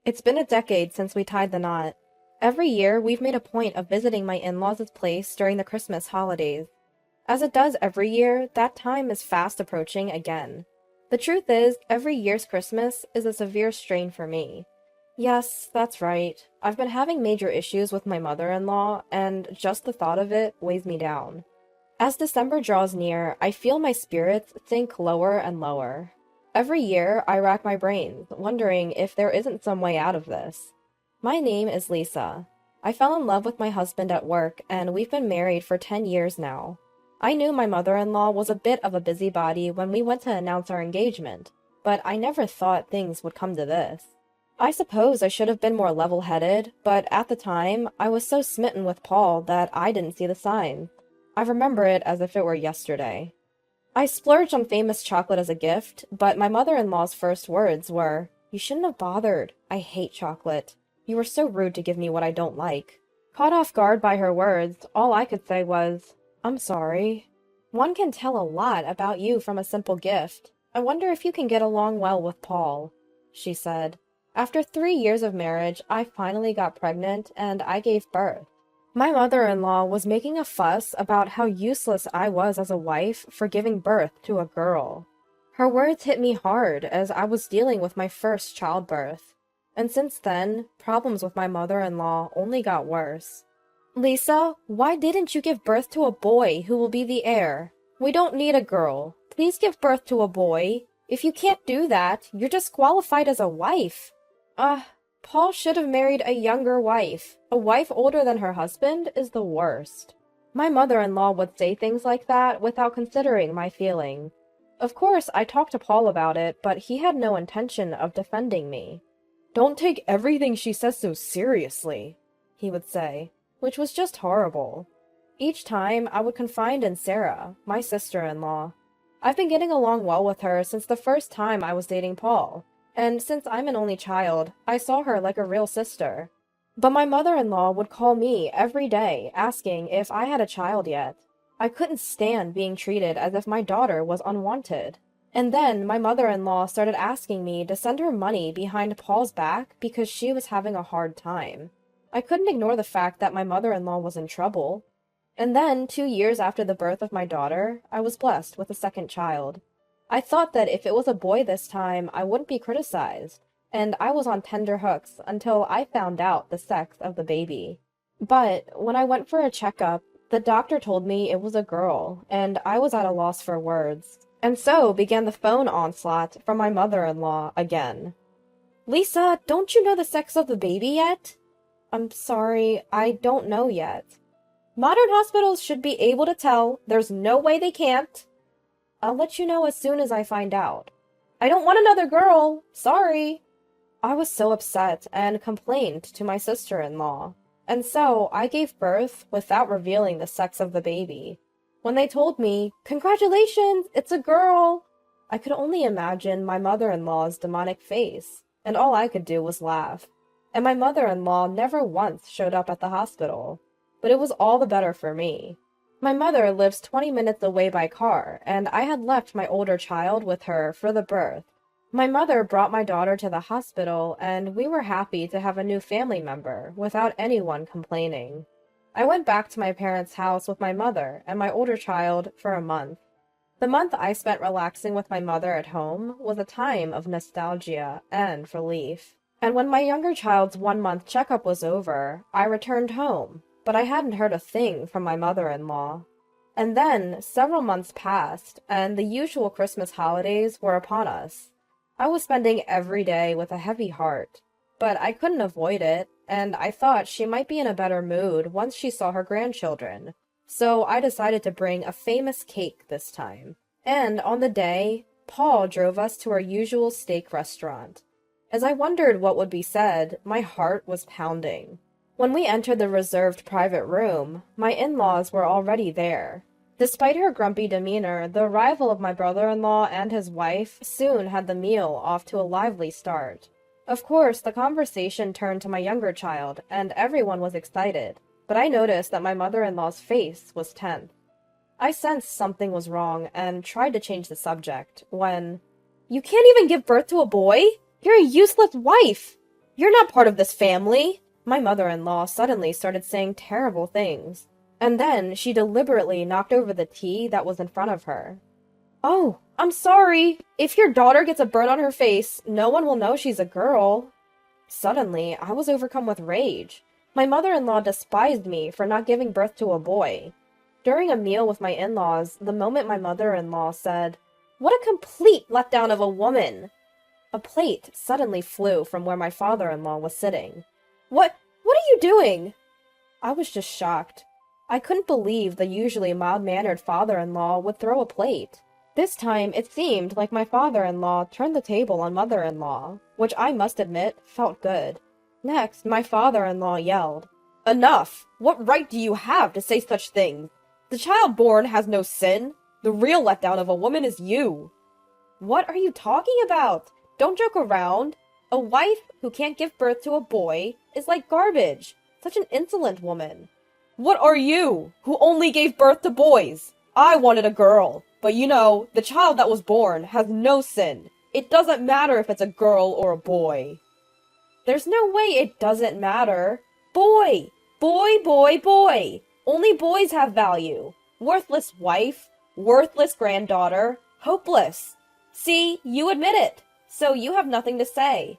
It's been a decade since we tied the knot. Every year, we've made a point of visiting my in-laws' place during the Christmas holidays. As it does every year, that time is fast approaching again. The truth is, every year's Christmas is a severe strain for me. Yes, that's right. I've been having major issues with my mother-in-law, and just the thought of it weighs me down. As December draws near, I feel my spirits sink lower and lower. Every year, I rack my brains, wondering if there isn't some way out of this. My name is Lisa. I fell in love with my husband at work, and we've been married for 10 years now. I knew my mother-in-law was a bit of a busybody when we went to announce our engagement, but I never thought things would come to this. I suppose I should have been more level-headed, but at the time, I was so smitten with Paul that I didn't see the signs. I remember it as if it were yesterday. I splurged on famous chocolate as a gift, but my mother-in-law's first words were, "You shouldn't have bothered. I hate chocolate. You were so rude to give me what I don't like." Caught off guard by her words, all I could say was, "I'm sorry. One can tell a lot about you from a simple gift. I wonder if you can get along well with Paul," she said. After 3 years of marriage, I finally got pregnant and I gave birth. My mother-in-law was making a fuss about how useless I was as a wife for giving birth to a girl. Her words hit me hard as I was dealing with my first childbirth. And since then, problems with my mother-in-law only got worse. "Lisa, why didn't you give birth to a boy who will be the heir? We don't need a girl. Please give birth to a boy. If you can't do that, you're disqualified as a wife." Paul should have married a younger wife. A wife older than her husband is the worst. My mother-in-law would say things like that without considering my feelings. Of course, I talked to Paul about it, but he had no intention of defending me. "Don't take everything she says so seriously," he would say, which was just horrible. Each time, I would confide in Sarah, my sister-in-law. I've been getting along well with her since the first time I was dating Paul. And since I'm an only child, I saw her like a real sister. But my mother-in-law would call me every day asking if I had a child yet. I couldn't stand being treated as if my daughter was unwanted. And then my mother-in-law started asking me to send her money behind Paul's back because she was having a hard time. I couldn't ignore the fact that my mother-in-law was in trouble. And then, 2 years after the birth of my daughter, I was blessed with a second child. I thought that if it was a boy this time, I wouldn't be criticized, and I was on tender hooks until I found out the sex of the baby. But when I went for a checkup, the doctor told me it was a girl, and I was at a loss for words. And so began the phone onslaught from my mother-in-law again. "Lisa, don't you know the sex of the baby yet?" "I'm sorry, I don't know yet." "Modern hospitals should be able to tell. There's no way they can't." "I'll let you know as soon as I find out." "I don't want another girl. Sorry." I was so upset and complained to my sister-in-law. And so I gave birth without revealing the sex of the baby. When they told me, "Congratulations, it's a girl," I could only imagine my mother-in-law's demonic face, and all I could do was laugh. And my mother-in-law never once showed up at the hospital. But it was all the better for me. My mother lives 20 minutes away by car, and I had left my older child with her for the birth. My mother brought my daughter to the hospital, and we were happy to have a new family member without anyone complaining. I went back to my parents' house with my mother and my older child for a month. The month I spent relaxing with my mother at home was a time of nostalgia and relief. And when my younger child's 1-month checkup was over, I returned home. But I hadn't heard a thing from my mother-in-law. And then, several months passed, and the usual Christmas holidays were upon us. I was spending every day with a heavy heart, but I couldn't avoid it, and I thought she might be in a better mood once she saw her grandchildren. So I decided to bring a famous cake this time. And on the day, Paul drove us to our usual steak restaurant. As I wondered what would be said, my heart was pounding. When we entered the reserved private room, my in-laws were already there. Despite her grumpy demeanor, the arrival of my brother-in-law and his wife soon had the meal off to a lively start. Of course, the conversation turned to my younger child, and everyone was excited, but I noticed that my mother-in-law's face was tense. I sensed something was wrong and tried to change the subject when, "You can't even give birth to a boy? You're a useless wife! You're not part of this family! My mother-in-law suddenly started saying terrible things, and then she deliberately knocked over the tea that was in front of her. Oh, I'm sorry! If your daughter gets a burn on her face, no one will know she's a girl. Suddenly, I was overcome with rage. My mother-in-law despised me for not giving birth to a boy. During a meal with my in-laws, the moment my mother-in-law said, "What a complete letdown of a woman!" a plate suddenly flew from where my father-in-law was sitting. What are you doing?" I was just shocked. I couldn't believe the usually mild-mannered father-in-law would throw a plate. This time, it seemed like my father-in-law turned the table on mother-in-law, which I must admit felt good. Next, my father-in-law yelled, "Enough! What right do you have to say such things? The child born has no sin. The real letdown of a woman is you." "What are you talking about? Don't joke around. A wife who can't give birth to a boy is like garbage. Such an insolent woman." "What are you, who only gave birth to boys? I wanted a girl. But you know, the child that was born has no sin. It doesn't matter if it's a girl or a boy." "There's no way it doesn't matter. Boy! Boy, boy, boy! Only boys have value. Worthless wife, worthless granddaughter, hopeless. See, you admit it, so you have nothing to say."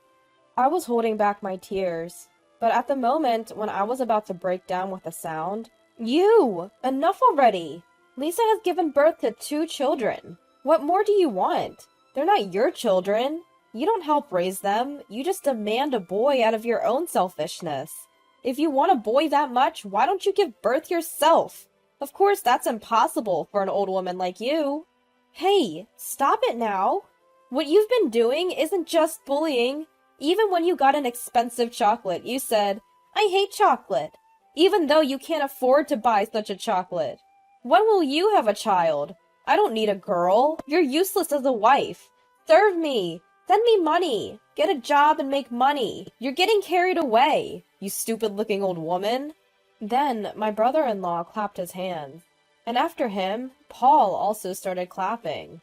I was holding back my tears, but at the moment when I was about to break down with a sound, "You! Enough already! Lisa has given birth to 2 children. What more do you want? They're not your children. You don't help raise them. You just demand a boy out of your own selfishness. If you want a boy that much, why don't you give birth yourself? Of course, that's impossible for an old woman like you." "Hey, stop it now. What you've been doing isn't just bullying. Even when you got an expensive chocolate, you said, 'I hate chocolate,' even though you can't afford to buy such a chocolate. When will you have a child? I don't need a girl. You're useless as a wife. Serve me. Send me money. Get a job and make money. You're getting carried away, you stupid-looking old woman." Then my brother-in-law clapped his hands, and after him, Paul also started clapping.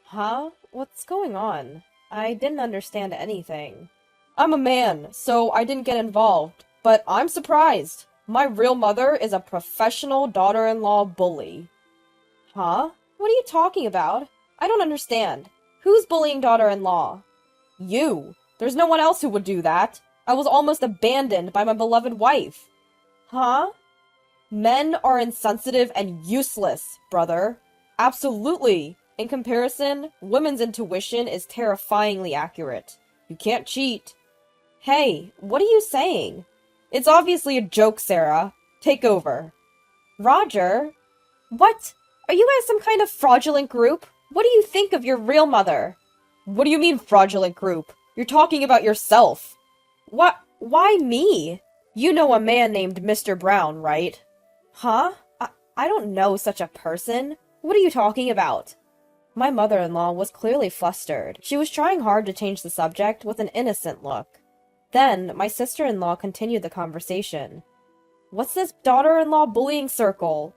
Huh? What's going on? I didn't understand anything. "I'm a man, so I didn't get involved, but I'm surprised. My real mother is a professional daughter-in-law bully." "Huh? What are you talking about? I don't understand. Who's bullying daughter-in-law?" "You. There's no one else who would do that. I was almost abandoned by my beloved wife." "Huh?" "Men are insensitive and useless, brother. Absolutely. In comparison, women's intuition is terrifyingly accurate. You can't cheat." "Hey, what are you saying?" "It's obviously a joke, Sarah. Take over." "Roger? What? Are you guys some kind of fraudulent group? What do you think of your real mother?" "What do you mean, fraudulent group? You're talking about yourself." "What? Why me? You know a man named Mr. Brown, right?" "Huh? I don't know such a person. What are you talking about?" My mother-in-law was clearly flustered. She was trying hard to change the subject with an innocent look. Then, my sister-in-law continued the conversation. "What's this daughter-in-law bullying circle?"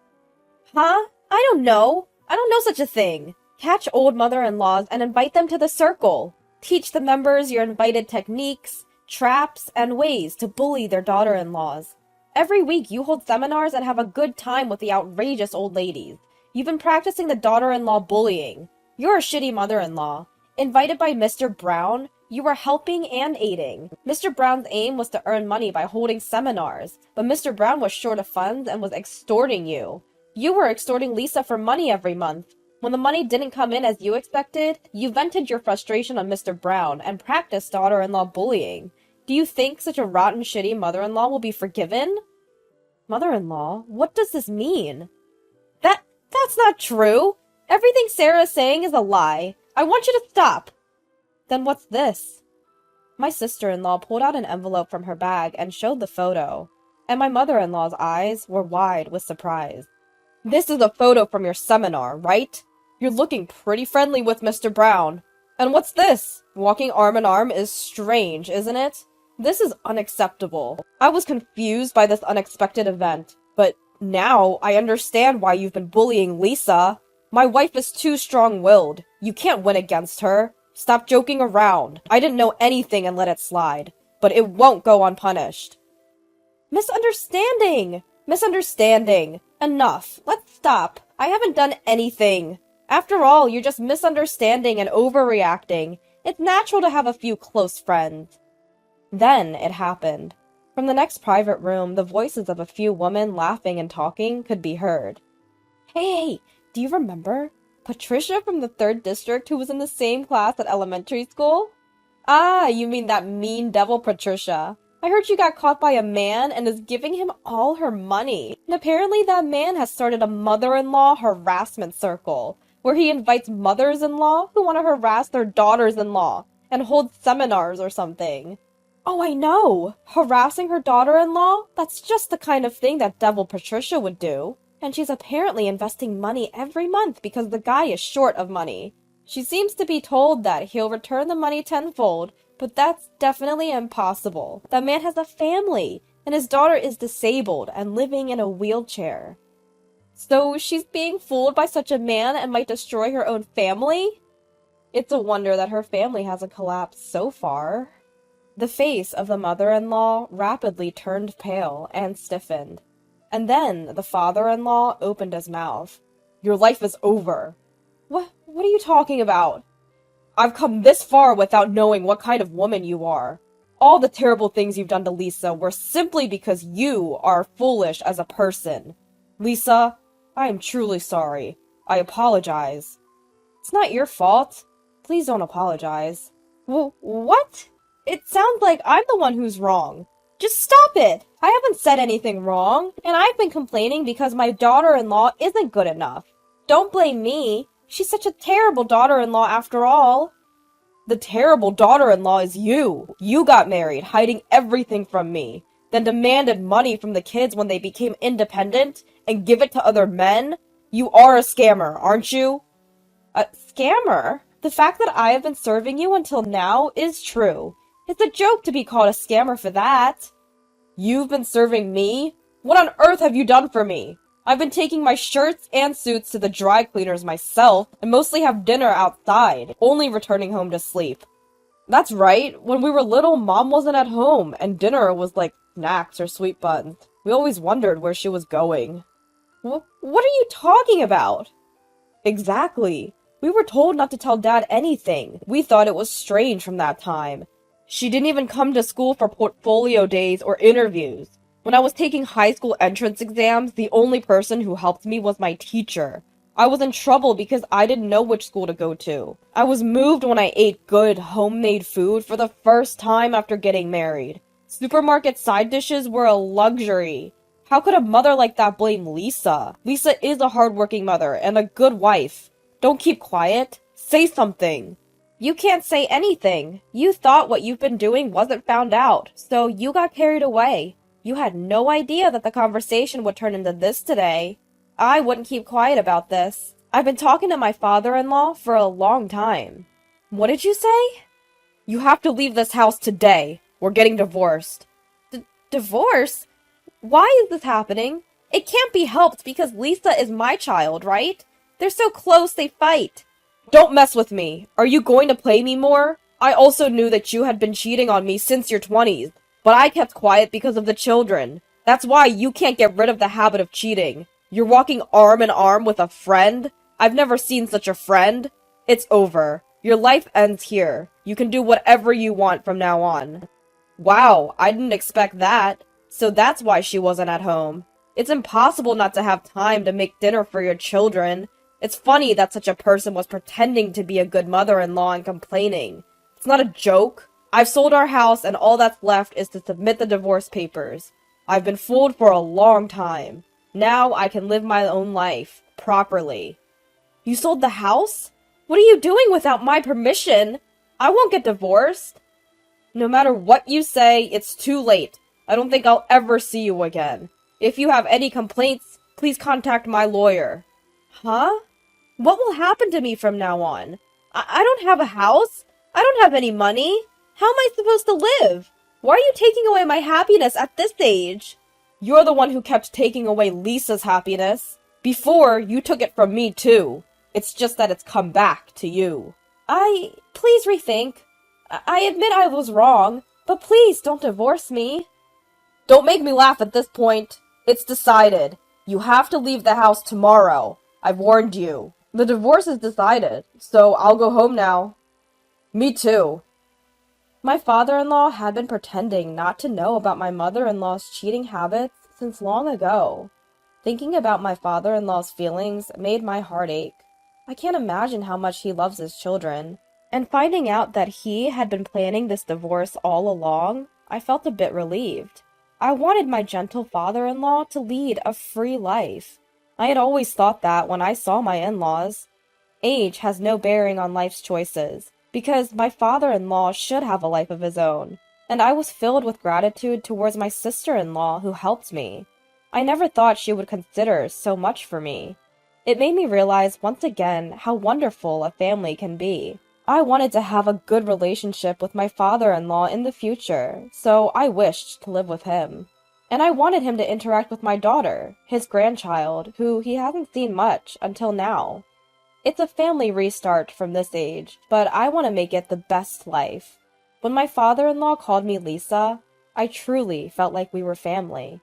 "Huh? I don't know. I don't know such a thing. Catch old mother-in-laws and invite them to the circle. Teach the members your invited techniques, traps, and ways to bully their daughter-in-laws. Every week you hold seminars and have a good time with the outrageous old ladies. You've been practicing the daughter-in-law bullying. You're a shitty mother-in-law. Invited by Mr. Brown, you were helping and aiding. Mr. Brown's aim was to earn money by holding seminars, but Mr. Brown was short of funds and was extorting you. You were extorting Lisa for money every month. When the money didn't come in as you expected, you vented your frustration on Mr. Brown and practiced daughter-in-law bullying. Do you think such a rotten, shitty mother-in-law will be forgiven?" "Mother-in-law? What does this mean?" That's not true. Everything Sarah is saying is a lie. I want you to stop." "Then what's this?" My sister-in-law pulled out an envelope from her bag and showed the photo, and my mother-in-law's eyes were wide with surprise. "This is a photo from your seminar, right? You're looking pretty friendly with Mr. Brown. And what's this? Walking arm in arm is strange, isn't it? This is unacceptable. I was confused by this unexpected event, but now I understand why you've been bullying Lisa. My wife is too strong-willed. You can't win against her. Stop joking around. I didn't know anything and let it slide. but it won't go unpunished. Misunderstanding! Misunderstanding! Enough. Let's stop. I haven't done anything. After all, you're just misunderstanding and overreacting. It's natural to have a few close friends. Then it happened. From the next private room, the voices of a few women laughing and talking could be heard. Hey, do you remember? Patricia from the 3rd District who was in the same class at elementary school? Ah, you mean that mean devil Patricia. I heard she got caught by a man and is giving him all her money. And apparently that man has started a mother-in-law harassment circle, where he invites mothers-in-law who want to harass their daughters-in-law and hold seminars or something. Oh, I know! Harassing her daughter-in-law? That's just the kind of thing that devil Patricia would do. And she's apparently investing money every month because the guy is short of money. She seems to be told that he'll return the money tenfold, but that's definitely impossible. That man has a family, and his daughter is disabled and living in a wheelchair. So she's being fooled by such a man and might destroy her own family? It's a wonder that her family hasn't collapsed so far. The face of the mother-in-law rapidly turned pale and stiffened. And then the father-in-law opened his mouth. Your life is over. What are you talking about? I've come this far without knowing what kind of woman you are. All the terrible things you've done to Lisa were simply because you are foolish as a person. Lisa, I am truly sorry. I apologize. It's not your fault. Please don't apologize. What? It sounds like I'm the one who's wrong. Just stop it! I haven't said anything wrong, and I've been complaining because my daughter-in-law isn't good enough. Don't blame me. She's such a terrible daughter-in-law after all. The terrible daughter-in-law is you. You got married, hiding everything from me, then demanded money from the kids when they became independent and give it to other men. You are a scammer, aren't you? A scammer? The fact that I have been serving you until now is true. It's a joke to be called a scammer for that. You've been serving me? What on earth have you done for me? I've been taking my shirts and suits to the dry cleaners myself, and mostly have dinner outside, only returning home to sleep. That's right, when we were little, Mom wasn't at home, and dinner was like snacks or sweet buns. We always wondered where she was going. What are you talking about? Exactly. We were told not to tell Dad anything. We thought it was strange from that time. She didn't even come to school for portfolio days or interviews. When I was taking high school entrance exams, the only person who helped me was my teacher. I was in trouble because I didn't know which school to go to. I was moved when I ate good, homemade food for the first time after getting married. Supermarket side dishes were a luxury. How could a mother like that blame Lisa? Lisa is a hardworking mother and a good wife. Don't keep quiet. Say something. You can't say anything. You thought what you've been doing wasn't found out, so you got carried away. You had no idea that the conversation would turn into this today. I wouldn't keep quiet about this. I've been talking to my father-in-law for a long time. What did you say? You have to leave this house today. We're getting divorced. Divorce? Why is this happening? It can't be helped because Lisa is my child, right? They're so close they fight. Don't mess with me. Are you going to play me more? I also knew that you had been cheating on me since your 20s, but I kept quiet because of the children. That's why you can't get rid of the habit of cheating. You're walking arm in arm with a friend? I've never seen such a friend. It's over. Your life ends here. You can do whatever you want from now on. Wow, I didn't expect that. So that's why she wasn't at home. It's impossible not to have time to make dinner for your children. It's funny that such a person was pretending to be a good mother-in-law and complaining. It's not a joke. I've sold our house and all that's left is to submit the divorce papers. I've been fooled for a long time. Now I can live my own life, properly. You sold the house? What are you doing without my permission? I won't get divorced. No matter what you say, it's too late. I don't think I'll ever see you again. If you have any complaints, please contact my lawyer. Huh? What will happen to me from now on? I don't have a house. I don't have any money. How am I supposed to live? Why are you taking away my happiness at this age? You're the one who kept taking away Lisa's happiness. Before, you took it from me too. It's just that it's come back to you. Please rethink. I admit I was wrong. But please don't divorce me. Don't make me laugh at this point. It's decided. You have to leave the house tomorrow. I've warned you. The divorce is decided, so I'll go home now. Me too. My father-in-law had been pretending not to know about my mother-in-law's cheating habits since long ago. Thinking about my father-in-law's feelings made my heart ache. I can't imagine how much he loves his children. And finding out that he had been planning this divorce all along, I felt a bit relieved. I wanted my gentle father-in-law to lead a free life. I had always thought that when I saw my in-laws. Age has no bearing on life's choices, because my father-in-law should have a life of his own, and I was filled with gratitude towards my sister-in-law who helped me. I never thought she would consider so much for me. It made me realize once again how wonderful a family can be. I wanted to have a good relationship with my father-in-law in the future, so I wished to live with him. And I wanted him to interact with my daughter, his grandchild, who he hasn't seen much until now. It's a family restart from this age, but I want to make it the best life. When my father-in-law called me Lisa, I truly felt like we were family.